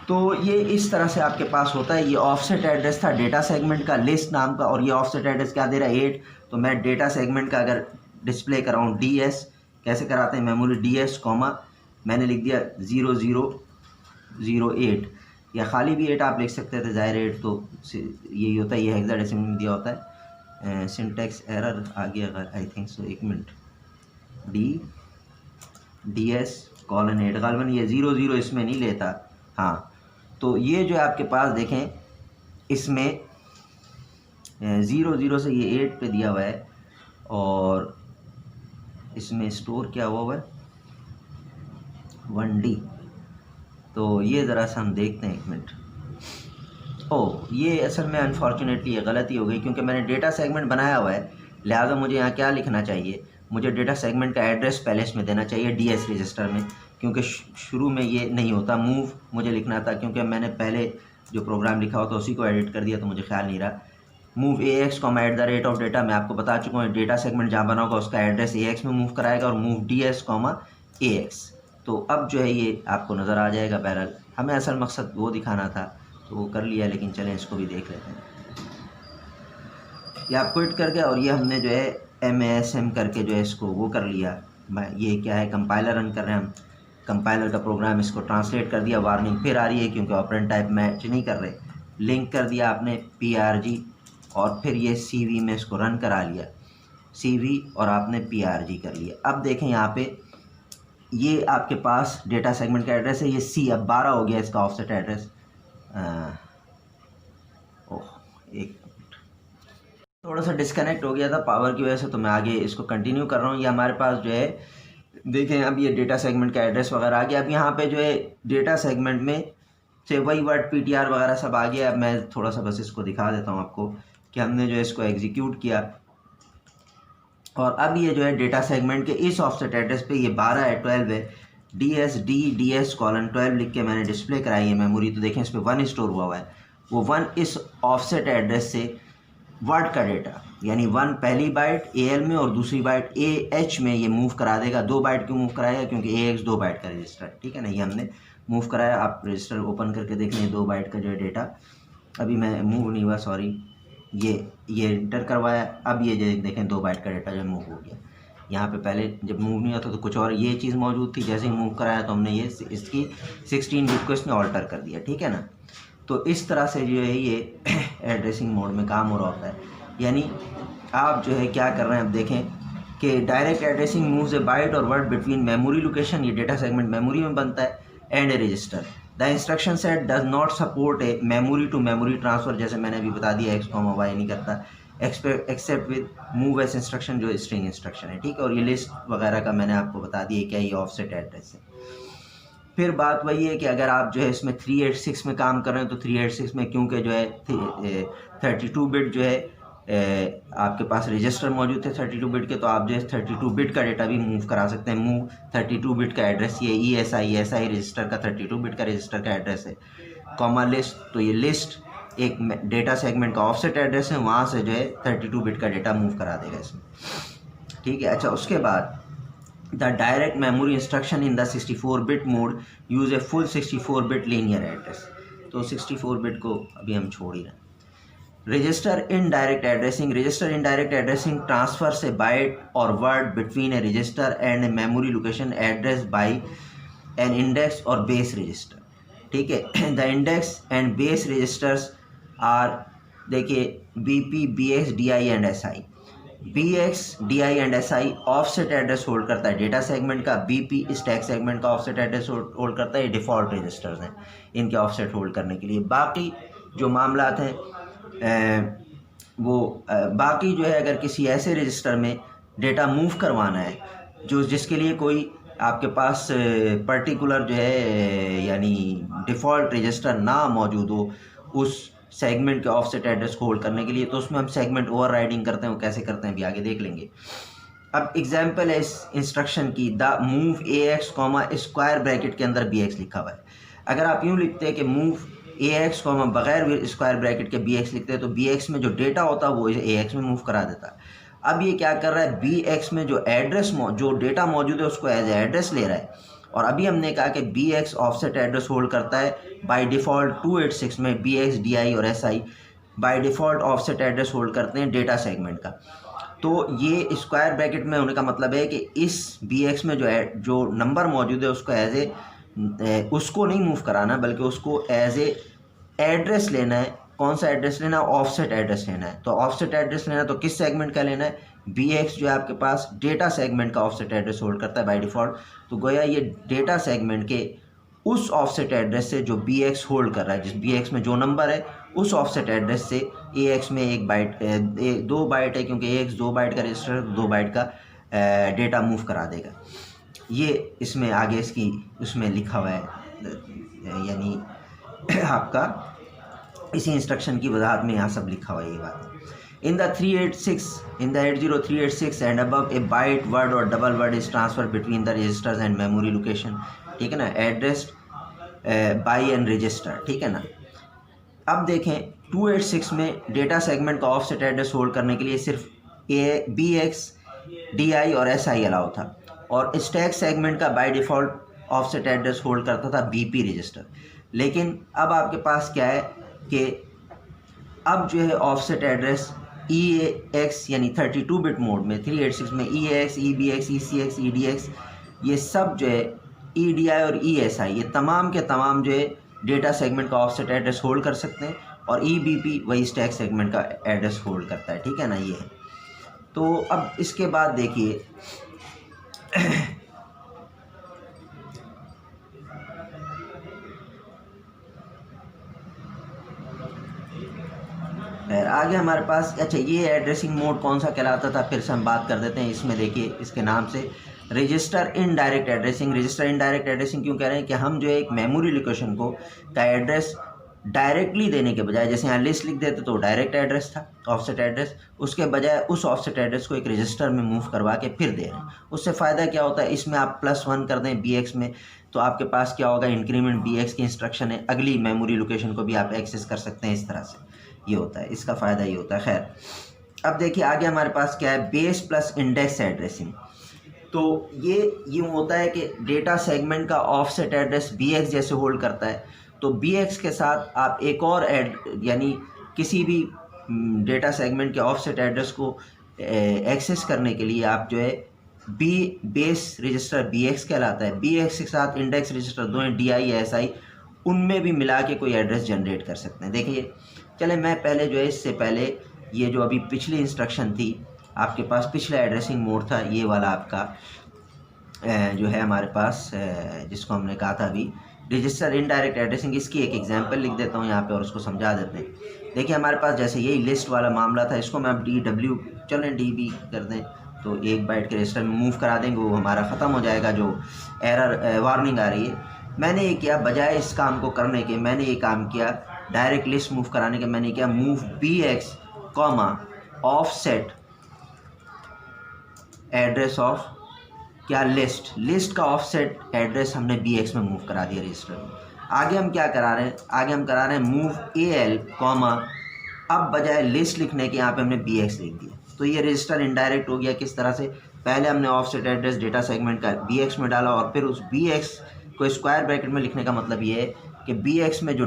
[SPEAKER 1] तो ये इस तरह से आपके पास होता है। ये ऑफसेट एड्रेस था डेटा सेगमेंट का, लिस्ट नाम का, और ये ऑफसेट एड्रेस क्या दे रहा है 8। तो मैं डेटा सेगमेंट का अगर डिस्प्ले कराऊँ DS, कैसे कराते हैं, मेमोरी DS कॉमा मैंने लिख दिया 0008, या खाली भी 8 आप लिख सकते थे, ज़ाहिर 8 तो यही होता है, ये हेक्साडेसिमल में दिया होता है। सिंटैक्स एरर आ गया अगर, I think so, 1 minute, DS:8 गालबन ये 00 इसमें नहीं लेता। हाँ, तो ये जो है आपके पास देखें, इसमें 0 से ये 8 पे दिया हुआ है और इसमें स्टोर क्या हुआ है 1D। तो ये ज़रा सा हम देखते हैं, एक मिनट। ये असल में अनफॉर्चुनेटली ये गलती हो गई क्योंकि मैंने डेटा सेगमेंट बनाया हुआ है, लिहाजा मुझे यहाँ क्या लिखना चाहिए, मुझे डेटा सेगमेंट का एड्रेस पहले इसमें देना चाहिए DS रजिस्टर में, क्योंकि शुरू में ये नहीं होता। मूव मुझे लिखना था क्योंकि मैंने पहले जो प्रोग्राम लिखा हुआ था उसी को एडिट कर दिया तो मुझे ख्याल नहीं रहा। मूव AX, @ मैं आपको बता चुका हूँ, डेटा सेगमेंट जहाँ बना होगा उसका एड्रेस AX में मूव कराएगा, और मूव DS, AX। तो अब जो है ये आपको नज़र आ जाएगा। बहरहाल हमें असल मकसद वो दिखाना था तो वो कर लिया, लेकिन चलें इसको भी देख लेते हैं। ये आप क्विट करके और ये हमने जो है MASM करके जो है इसको वो कर लिया। ये क्या है, कंपाइलर रन कर रहे हैं हम, कंपाइलर का प्रोग्राम इसको ट्रांसलेट कर दिया। वार्निंग फिर आ रही है क्योंकि ऑपरेंट टाइप मैच नहीं कर रहे। लिंक कर दिया आपने PRG और फिर ये CV में इसको रन करा लिया, CV और आपने PRG कर लिया। अब देखें यहाँ पे ये आपके पास डेटा सेगमेंट का एड्रेस है, ये C अब 12 हो गया इसका ऑफसेट एड्रेस। एक थोड़ा सा डिस्कनेक्ट हो गया था पावर की वजह से, तो मैं आगे इसको कंटिन्यू कर रहा हूँ। ये हमारे पास जो है देखें अब ये डेटा सेगमेंट का एड्रेस वगैरह आ गया। अब यहाँ पे जो है डेटा सेगमेंट में से वही वर्ड PTR वगैरह सब आ गया। अब मैं थोड़ा सा बस इसको दिखा देता हूँ आपको कि हमने जो है इसको एग्जीक्यूट किया और अब ये जो है डेटा सेगमेंट के इस ऑफसेट एड्रेस पे ये 12 है, 12 है, DS:12 लिख के मैंने डिस्प्ले कराई है मेमोरी। तो देखें इस पर 1 स्टोर हुआ है, वो 1 इस ऑफसेट एड्रेस से वर्ड का डेटा यानी 1 पहली बाइट AL में और दूसरी बाइट AH में ये मूव करा देगा। 2 बाइट क्यों मूव कराएगा, क्योंकि AX 2 बाइट का रजिस्टर, ठीक है ना, ये हमने मूव कराया। आप रजिस्टर ओपन करके देख लें, 2 बाइट का जो है डेटा अभी मैं मूव नहीं हुआ, सॉरी, ये इंटर करवाया। अब ये जो देखें 2 बाइट का डेटा जो मूव हो गया। यहाँ पे पहले जब मूव नहीं होता तो कुछ और ये चीज़ मौजूद थी, जैसे ही मूव कराया तो हमने ये इसकी 16 बिट को इसने ऑल्टर कर दिया, ठीक है ना। तो इस तरह से जो है ये एड्रेसिंग मोड में काम हो रहा होता है। यानी आप जो है क्या कर रहे हैं, अब देखें कि direct addressing moves a byte और वर्ड बिटवीन मेमोरी लोकेशन, ये डेटा सेगमेंट मेमोरी में बनता है, and a register. The instruction set does not support a memory to memory transfer, जैसे मैंने अभी बता दिया X, Y नहीं करता, except with move S instruction जो स्ट्रिंग इंस्ट्रक्शन है, ठीक है। और ये लिस्ट वगैरह का मैंने आपको बता दिया क्या ये ऑफसेट एड्रेस है। फिर बात वही है कि अगर आप जो है इसमें 386 में काम कर रहे हैं तो 386 में क्योंकि जो है 32 बिट जो है आपके पास रजिस्टर मौजूद थे 32 बिट के, तो आप जो है 32 बिट का डेटा भी मूव करा सकते हैं। मूव 32 बिट का एड्रेस ये ESI रजिस्टर का 32 बिट का रजिस्टर का एड्रेस है, कॉमा लिस्ट, तो ये लिस्ट एक डेटा सेगमेंट का ऑफसेट एड्रेस है, वहाँ से जो है 32 बिट का डेटा मूव करा देगा इसमें, ठीक है। अच्छा, उसके बाद the direct memory instruction in the 64 bit mode use a full 64 bit linear address, तो 64 बिट को अभी हम छोड़ ही रहे हैं। Register indirect addressing, register indirect addressing transfer से बाइट और word between a register and a memory location address by an index और बेस रजिस्टर, ठीक है। The index and base registers are, देखिए, BP, BX, DI and SI। BX, DI and SI offset address hold करता है डेटा सेगमेंट का, BP स्टैक सेगमेंट का ऑफसेट एड्रेस होल्ड करता है। ये डिफ़ॉल्ट रजिस्टर्स हैं इनके ऑफसेट होल्ड करने के लिए। बाकी जो मामलात हैं बाकी जो है अगर किसी ऐसे रजिस्टर में डेटा मूव करवाना है जिसके लिए कोई आपके पास पर्टिकुलर जो है यानी डिफ़ॉल्ट रजिस्टर ना मौजूद हो उस सेगमेंट के ऑफसेट एड्रेस को होल्ड करने के लिए, तो उसमें हम सेगमेंट ओवरराइडिंग करते हैं। वो कैसे करते हैं भी आगे देख लेंगे। अब एग्जांपल है इस इंस्ट्रक्शन की, the move AX, square bracket के अंदर BX लिखा हुआ है। अगर आप यूँ लिखते हैं कि मूव AX, बगैर स्क्वायर ब्रैकेट के BX लिखते हैं तो BX में जो डेटा होता है वो AX में मूव करा देता है। अब ये क्या कर रहा है, BX में जो एड्रेस जो डेटा मौजूद है उसको एज एड्रेस ले रहा है। और अभी हमने कहा कि BX ऑफसेट एड्रेस होल्ड करता है बाय डिफ़ॉल्ट 286 में। BX, DI और SI by default offset address hold करते हैं डेटा सेगमेंट का। तो ये स्क्वायर ब्रैकेट में होने का मतलब है कि इस BX में जो नंबर मौजूद है उसको उसको नहीं मूव कराना, बल्कि उसको एज एड्रेस लेना है। कौन सा एड्रेस लेना है, ऑफसेट एड्रेस लेना है। तो ऑफसेट एड्रेस लेना है तो किस सेगमेंट का लेना है, BX जो है आपके पास डेटा सेगमेंट का ऑफसेट एड्रेस होल्ड करता है बाय डिफ़ॉल्ट। तो गोया ये डेटा सेगमेंट के उस ऑफसेट एड्रेस से जो BX होल्ड कर रहा है, जिस BX में जो नंबर है उस ऑफसेट एड्रेस से AX में 1 बाइट 2 बाइट है, क्योंकि AX 2 बाइट का रजिस्टर है, 2 बाइट का डेटा मूव करा देगा। ये इसमें आगे इसकी उसमें लिखा हुआ है, यानी आपका इसी इंस्ट्रक्शन की वजाहत में यहाँ सब लिखा हुआ है ये बात। In the 80386 and above a byte word और double word is transfer between the registers and memory location, ठीक है ना, एड्रेस बाई एंड रजिस्टर, ठीक है ना। अब देखें 286 में डेटा सेगमेंट का ऑफसेट एड्रेस होल्ड करने के लिए सिर्फ BX, DI और SI अलाउ था, और स्टैक सेगमेंट का by default offset address hold करता था BP रजिस्टर। लेकिन अब आपके पास क्या है कि अब जो है ऑफसेट एड्रेस EAX यानी 32 बिट मोड में 386 में EAX, EBX, ECX, EDX ये सब जो है EDI और ESI ये तमाम के तमाम जो है डेटा सेगमेंट का ऑफसेट एड्रेस होल्ड कर सकते हैं, और EBP वही स्टैक सेगमेंट का एड्रेस होल्ड करता है, ठीक है ना। ये है तो अब इसके बाद देखिए आगे हमारे पास, अच्छा ये एड्रेसिंग मोड कौन सा कहलाता था फिर से हम बात कर देते हैं। इसमें देखिए इसके नाम से register indirect addressing. Register indirect addressing क्यों कह रहे हैं कि हम जो है एक मेमोरी लोकेशन को का एड्रेस डायरेक्टली देने के बजाय, जैसे यहाँ लिस्ट लिख देते तो डायरेक्ट एड्रेस था ऑफसेट एड्रेस, उसके बजाय उस ऑफसेट एड्रेस को एक रजिस्टर में मूव करवा के फिर दे रहे हैं। उससे फ़ायदा क्या होता है, इसमें आप +1 कर दें BX में तो आपके पास क्या होगा, इंक्रीमेंट BX की इंस्ट्रक्शन है, अगली मेमोरी लोकेशन को भी आप एक्सेस कर सकते हैं। इस तरह से ये होता है, इसका फ़ायदा ये होता है। खैर अब देखिए आगे हमारे पास क्या है, बेस प्लस इंडेक्स एड्रेसिंग। तो ये यूँ होता है कि डेटा सेगमेंट का ऑफसेट एड्रेस BX जैसे होल्ड करता है, तो BX के साथ आप एक और यानी किसी भी डेटा सेगमेंट के ऑफसेट एड्रेस को एक्सेस करने के लिए आप जो है बेस रजिस्टर BX कहलाता है, BX के साथ इंडेक्स रजिस्टर दो हैं DI या SI, उनमें भी मिला के कोई एड्रेस जनरेट कर सकते हैं। देखिए चले मैं पहले जो है इससे पहले ये जो अभी पिछली इंस्ट्रक्शन थी आपके पास, पिछला एड्रेसिंग मोड था ये वाला आपका जो है हमारे पास, जिसको हमने कहा था अभी रजिस्टर इनडायरेक्ट एड्रेसिंग, इसकी एक एग्जांपल लिख देता हूँ यहाँ पे और उसको समझा देते हैं। देखिए हमारे पास जैसे यही लिस्ट वाला मामला था, इसको मैं अब DW चलें DB कर दें तो 1 बाइट के रजिस्टर में मूव करा देंगे, वो हमारा ख़त्म हो जाएगा जो एरर वार्निंग आ रही है। मैंने ये किया, बजाय इस काम को करने के मैंने ये काम किया डायरेक्ट लिस्ट मूव कराने के, मैंने किया move BX offset address of क्या लिस्ट का ऑफसेट एड्रेस हमने BX में मूव करा दिया रजिस्टर में। आगे हम क्या करा रहे हैं, आगे हम करा रहे हैं मूव AL अब बजाय लिस्ट लिखने के यहाँ पे हमने BX लिख दिया, तो ये रजिस्टर इनडायरेक्ट हो गया। किस तरह से, पहले हमने ऑफसेट एड्रेस डेटा सेगमेंट का BX में डाला और फिर उस BX को स्क्वायर ब्रैकेट में लिखने का मतलब ये है कि BX में जो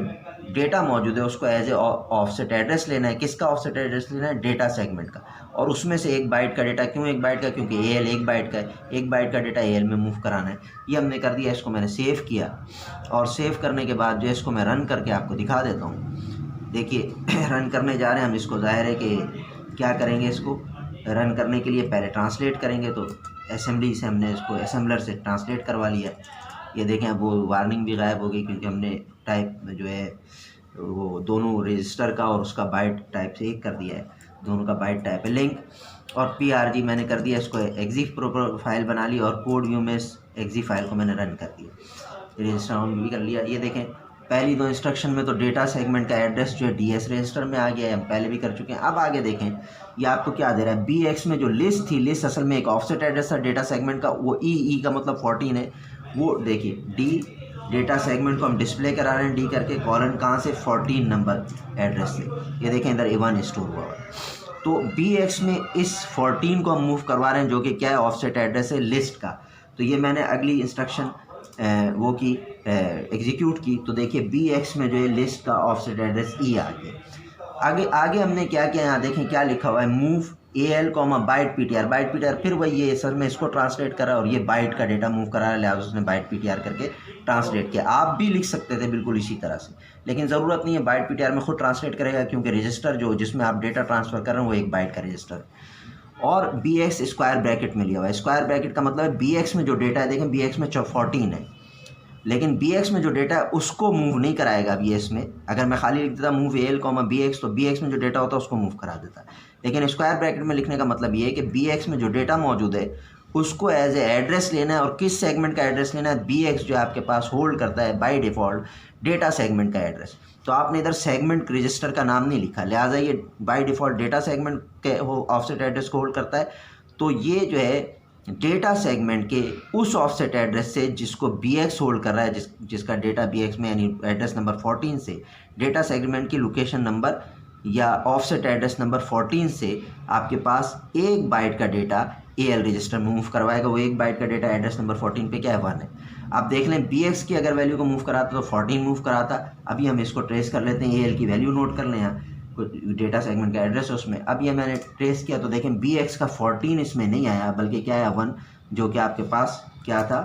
[SPEAKER 1] डेटा मौजूद है उसको एज ए ऑफसेट एड्रेस लेना है। किसका ऑफसेट एड्रेस लेना है, डेटा सेगमेंट का, और उसमें से 1 बाइट का डेटा, क्यों 1 बाइट का, क्योंकि AL 1 बाइट का है, 1 बाइट का डेटा AL में मूव कराना है। ये हमने कर दिया, इसको मैंने सेव किया, और सेव करने के बाद जो है इसको मैं रन करके आपको दिखा देता हूँ। देखिए रन करने जा रहे हैं हम इसको, जाहिर है कि क्या करेंगे, इसको रन करने के लिए पहले ट्रांसलेट करेंगे, तो असेंबली से हमने इसको असेंबलर से ट्रांसलेट करवा लिया। ये देखें अब वो वार्निंग भी गायब हो गई, क्योंकि हमने टाइप जो है वो दोनों रजिस्टर का और उसका बाइट टाइप से एक कर दिया है, दोनों का बाइट टाइप है लिंक, और PRG मैंने कर दिया, इसको एक्जी फाइल बना ली और कोड व्यू में एक्जी फाइल को मैंने रन कर दिया, रजिस्टर ऑन भी कर लिया। ये देखें पहली 2 इंस्ट्रक्शन में तो डेटा सेगमेंट का एड्रेस जो है DS रजिस्टर में आ गया है, हम पहले भी कर चुके हैं। अब आगे देखें ये आपको क्या दे रहा है, BX में जो लिस्ट थी, लिस्ट असल में एक ऑफसेट एड्रेस था डेटा सेगमेंट का, वो EE का मतलब 14 है, वो देखिए D डेटा सेगमेंट को हम डिस्प्ले करा रहे हैं D करके, कॉलन कहाँ से, 14 नंबर एड्रेस से। ये देखें इधर A1 स्टोर हुआ है, तो BX में इस 14 को हम मूव करवा रहे हैं, जो कि क्या है, ऑफसेट एड्रेस है लिस्ट का। तो ये मैंने अगली इंस्ट्रक्शन वो की एग्जीक्यूट की, तो देखिए BX में जो है लिस्ट का ऑफसेट एड्रेस E आ गया। आगे हमने क्या किया, यहाँ देखें क्या लिखा हुआ है, मूव AL बाइट PTR, फिर वही ये सर मैं इसको ट्रांसलेट करा और ये बाइट का डेटा मूव करा, लिहाजा उसने बाइट PTR करके ट्रांसलेट किया। आप भी लिख सकते थे बिल्कुल इसी तरह से, लेकिन ज़रूरत नहीं है, बाइट PTR में खुद ट्रांसलेट करेगा, क्योंकि रजिस्टर जो जिसमें आप डेटा ट्रांसफ़र कर रहे हैं वो 1 बाइट का रजिस्टर। और BX स्क्वायर ब्रैकेट में लिया हुआ है, स्क्वायर ब्रैकेट का मतलब है BX में जो डेटा है, देखें BX में 14 है, लेकिन बी एक्स में जो डेटा है उसको मूव नहीं कराएगा बी एक्स में। अगर मैं खाली लिख देता move A L comma B X, तो बी एक्स में जो डेटा होता है उसको मूव करा देता है। लेकिन स्क्वायर ब्रैकेट में लिखने का मतलब ये है कि बी एक्स में जो डेटा मौजूद है उसको एज ए एड्रेस लेना है, और किस सेगमेंट का एड्रेस लेना है, बी एक्स जो आपके पास होल्ड करता है बाय डिफ़ॉल्ट डेटा सेगमेंट का एड्रेस। तो आपने इधर सेगमेंट रजिस्टर का नाम नहीं लिखा, लिहाजा ये बाय डिफ़ॉल्ट डेटा सेगमेंट के ऑफसेट एड्रेस को होल्ड करता है। तो ये जो है डेटा सेगमेंट के उस ऑफसेट एड्रेस से जिसको बी एक्स होल्ड कर रहा है, जिसका डेटा बी एक्स में यानी एड्रेस नंबर 14 से डेटा सेगमेंट की लोकेशन नंबर या ऑफसेट एड्रेस नंबर 14 से आपके पास 1 बाइट का डेटा एएल रजिस्टर में मूव करवाएगा। वो 1 बाइट का डेटा एड्रेस नंबर 14 पे क्या है, 1 है। आप देख लें बी एक्स की अगर वैल्यू को मूव कराता तो 14 मूव कराता। अभी हम इसको ट्रेस कर लेते हैं, एएल की वैल्यू नोट कर लें, यहाँ डेटा सेगमेंट का एड्रेस है उसमें। अब ये मैंने ट्रेस किया तो देखें बी एक्स का 14 इसमें नहीं आया, बल्कि क्या आया 1, जो कि आपके पास क्या था,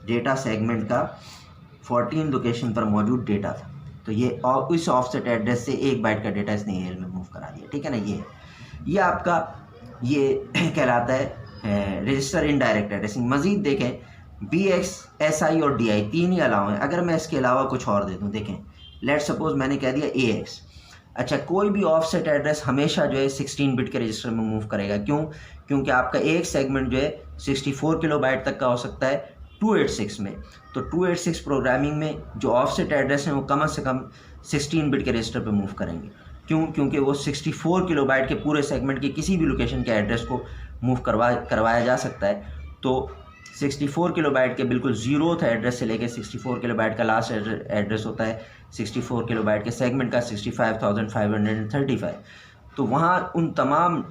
[SPEAKER 1] डेटा सेगमेंट का 14 लोकेशन पर मौजूद डेटा था। तो ये और इस ऑफसेट एड्रेस से 1 बाइट का डेटा इसने एएल में मूव करा दिया, ठीक है ना। ये आपका ये कहलाता है रजिस्टर इनडायरेक्ट एड्रेसिंग। मज़ीद देखें बी एक्स, एस आई और डी आई 3 ही अलाउ हैं। अगर मैं इसके अलावा कुछ और दे दूँ, देखें लेट सपोज मैंने कह दिया ए एक्स। अच्छा, कोई भी ऑफसेट एड्रेस हमेशा जो है 16 बिट के रजिस्टर में मूव करेगा। क्यों? क्योंकि आपका एक सेगमेंट जो है 64 किलोबाइट तक का हो सकता है 286 में। तो 286 प्रोग्रामिंग में जो ऑफसेट एड्रेस हैं वो कम से कम 16 बिट के रजिस्टर पे मूव करेंगे। क्यों? क्योंकि वो 64 किलोबाइट के पूरे सेगमेंट के किसी भी लोकेशन के एड्रेस को मूव करवाया जा सकता है। तो 64 किलोबाइट के बिल्कुल ज़ीरोथ एड्रेस से लेकर 64 किलोबाइट का लास्ट एड्रेस होता है 64 किलोबाइट के सेगमेंट का 65,535। तो वहाँ उन तमाम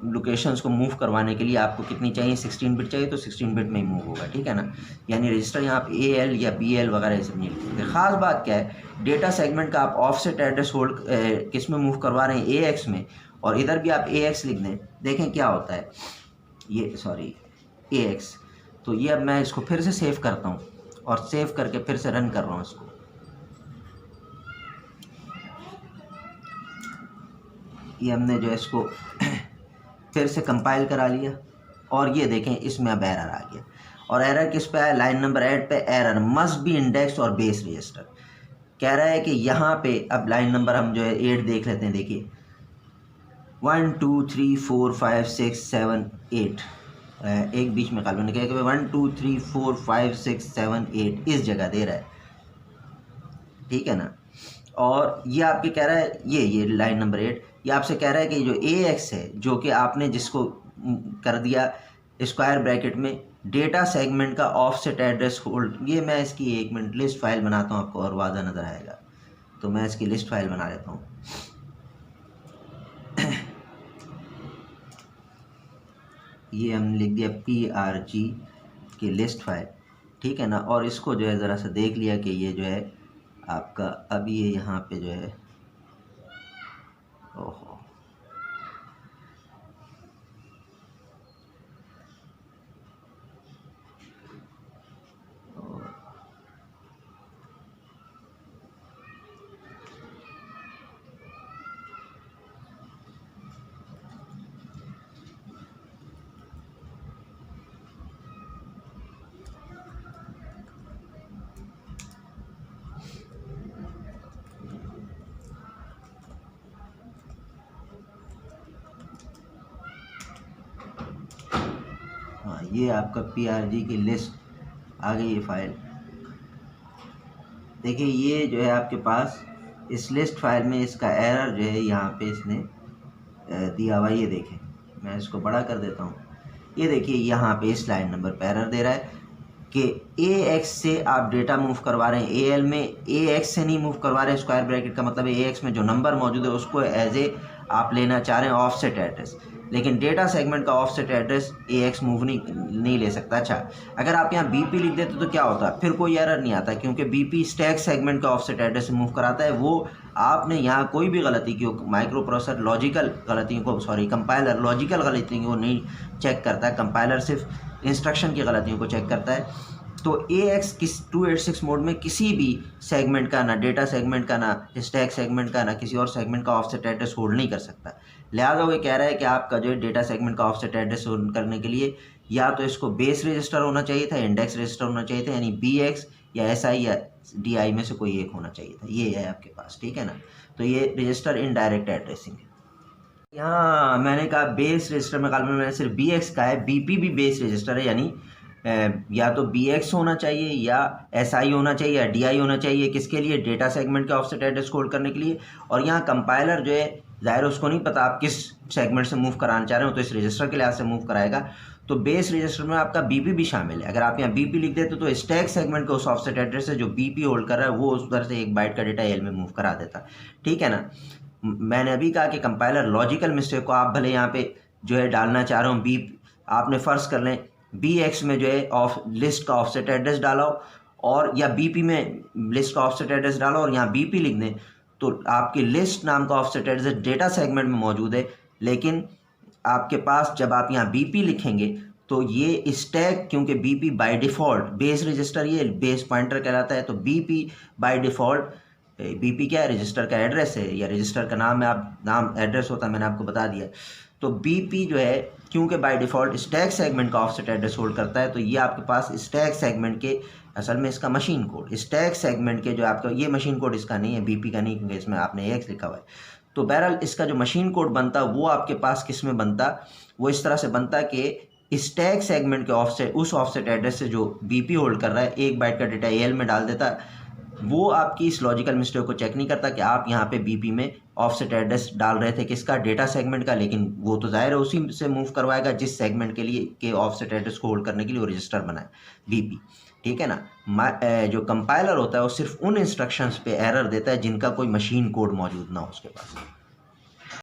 [SPEAKER 1] लोकेशंस को मूव करवाने के लिए आपको कितनी चाहिए, 16 बिट चाहिए, तो 16 बिट में ही मूव होगा, ठीक है ना। यानी रजिस्टर यहाँ पे ए एल या बी एल वगैरह ये सब नहीं लिखते। ख़ास बात क्या है, डेटा सेगमेंट का आप ऑफसेट एड्रेस होल्ड किस में मूव करवा रहे हैं, ए एक्स में, और इधर भी आप ए एक्स लिख दें। देखें क्या होता है, ये सॉरी ए एक्स। तो ये अब मैं इसको फिर से सेव करता हूँ और सेव करके फिर से रन कर रहा हूँ इसको। ये हमने जो इसको फिर से कंपाइल करा लिया, और ये देखें इसमें अब एरर आ गया। और एरर किस पे है, लाइन नंबर 8 पे एरर मस्ट बी इंडेक्स और बेस रजिस्टर कह रहा है कि यहाँ पे अब लाइन नंबर हम जो है 8 देख लेते हैं। देखिए 1 2 3 4 5 6 7 8 एक बीच में काल्पनिक कहा कि 1 2 3 4 5 6 7 8 इस जगह दे रहा है, ठीक है ना। और ये आपके कह रहा है ये लाइन नंबर 8 ये आपसे कह रहा है कि जो ए एक्स है, जो कि आपने जिसको कर दिया स्क्वायर ब्रैकेट में डेटा सेगमेंट का ऑफसेट एड्रेस होल्ड। ये मैं इसकी 1 मिनट लिस्ट फाइल बनाता हूँ, आपको और वाज़ा नज़र आएगा। तो मैं इसकी लिस्ट फाइल बना लेता हूँ। ये हमने लिख दिया PRG की लिस्ट फाइल, ठीक है ना। और इसको जो है ज़रा सा देख लिया कि ये जो है आपका अभी ये यहाँ पे जो है, ओहो हाँ, ये आपका PRG की लिस्ट आ गई। ये फाइल देखिए, ये जो है आपके पास इस लिस्ट फाइल में इसका एरर जो है यहाँ पे इसने दिया हुआ। ये देखें, मैं इसको बड़ा कर देता हूँ। ये देखिए यहाँ पे इस लाइन नंबर पर एरर दे रहा है कि ए एक्स से आप डेटा मूव करवा रहे हैं, ए एल में ए एक्स से नहीं मूव करवा रहे हैं। स्क्वायर ब्रैकेट का मतलब है ए एक्स में जो नंबर मौजूद है उसको एज ए आप लेना चाह रहे हैं ऑफसेट एड्रेस, लेकिन डेटा सेगमेंट का ऑफसेट एड्रेस ए एक्स मूव नहीं ले सकता। अच्छा, अगर आप यहाँ बीपी लिख देते तो क्या होता है, फिर कोई एरर नहीं आता, क्योंकि बीपी स्टैक सेगमेंट का ऑफसेट एड्रेस मूव कराता है। वो आपने यहाँ कोई भी गलती की हो, माइक्रो प्रोसेसर लॉजिकल गलतियों को, सॉरी कंपाइलर लॉजिकल गलतियों को नहीं चेक करता है, कंपाइलर सिर्फ इंस्ट्रक्शन की गलतियों को चेक करता है। तो ए एक्स किस 286 मोड में किसी भी सेगमेंट का, ना डेटा सेगमेंट का, ना स्टैक सेगमेंट का, ना किसी और सेगमेंट का ऑफसेट एड्रेस होल्ड नहीं कर सकता। लिहाजा वो कह रहा है कि आपका जो है डेटा सेगमेंट का ऑफसेट एड्रेस होल्ड करने के लिए या तो इसको बेस रजिस्टर होना चाहिए था, इंडेक्स रजिस्टर होना चाहिए था, यानी बी एक्स या SI या DI में से कोई एक होना चाहिए था। ये है आपके पास, ठीक है ना। तो ये रजिस्टर इनडायरेक्ट एड्रेसिंग है। यहाँ मैंने कहा बेस रजिस्टर में कॉलम में मैंने सिर्फ BX का है, BP भी बेस रजिस्टर है, यानी या तो BX होना चाहिए या SI होना चाहिए या DI होना चाहिए। किसके लिए? डेटा सेगमेंट के ऑफसेट एड्रेस होल्ड करने के लिए। और यहाँ कंपाइलर जो है ज़ाहिर उसको नहीं पता आप किस सेगमेंट से मूव कराना चाह रहे हो, तो इस रजिस्टर के लिहाज से मूव कराएगा। तो बेस रजिस्टर में आपका BP भी शामिल है। अगर आप यहाँ BP लिख देते तो स्टैक सेगमेंट के उस ऑफसेट एड्रेस से जो BP होल्ड कर रहा है वो उधर से 1 बाइट का डेटा AL में मूव करा देता, ठीक है ना। मैंने अभी कहा कि कंपाइलर लॉजिकल मिस्टेक को आप भले यहाँ पे जो है डालना चाह रहे हो बी, आपने फ़र्ज़ कर लें BX में जो है ऑफ लिस्ट का ऑफसेट एड्रेस डाला हो, और या BP में लिस्ट का ऑफसेट एड्रेस डालो और यहाँ BP लिख दें, तो आपकी लिस्ट नाम का ऑफसेट एड्रेस डेटा सेगमेंट में मौजूद है। लेकिन आपके पास जब आप यहाँ BP लिखेंगे तो ये स्टैक, क्योंकि BP by default base register, ये बेस पॉइंटर कहलाता है, तो BP बाय डिफ़ॉल्ट, BP क्या है? रजिस्टर का एड्रेस है, या रजिस्टर का नाम है, आप नाम एड्रेस होता है, मैंने आपको बता दिया। तो BP जो है क्योंकि बाय डिफ़ॉल्ट स्टैक सेगमेंट का ऑफसेट एड्रेस होल्ड करता है, तो ये आपके पास स्टैक सेगमेंट के, असल में इसका मशीन कोड स्टैक सेगमेंट के जो आपका, ये मशीन कोड इसका नहीं है, BP का नहीं, क्योंकि इसमें आपने AX लिखा हुआ है। तो बहरहाल इसका जो मशीन कोड बनता वो आपके पास किस में बनता? वो इस तरह से बनता कि स्टैक सेगमेंट के ऑफसेट, उस ऑफसेट एड्रेस से जो BP होल्ड कर रहा है 1 बाइट का डेटा AL में डाल देता। वो आपकी इस लॉजिकल मिस्टेक को चेक नहीं करता कि आप यहाँ पे BP में ऑफसेट एड्रेस डाल रहे थे किसका? डेटा सेगमेंट का, लेकिन वो तो जाहिर है उसी से मूव करवाएगा जिस सेगमेंट के लिए के ऑफसेट एड्रेस को होल्ड करने के लिए वो रजिस्टर बनाए BP, ठीक है ना। जो कंपाइलर होता है वो सिर्फ उन इंस्ट्रक्शंस पे एरर देता है जिनका कोई मशीन कोड मौजूद ना हो उसके पास।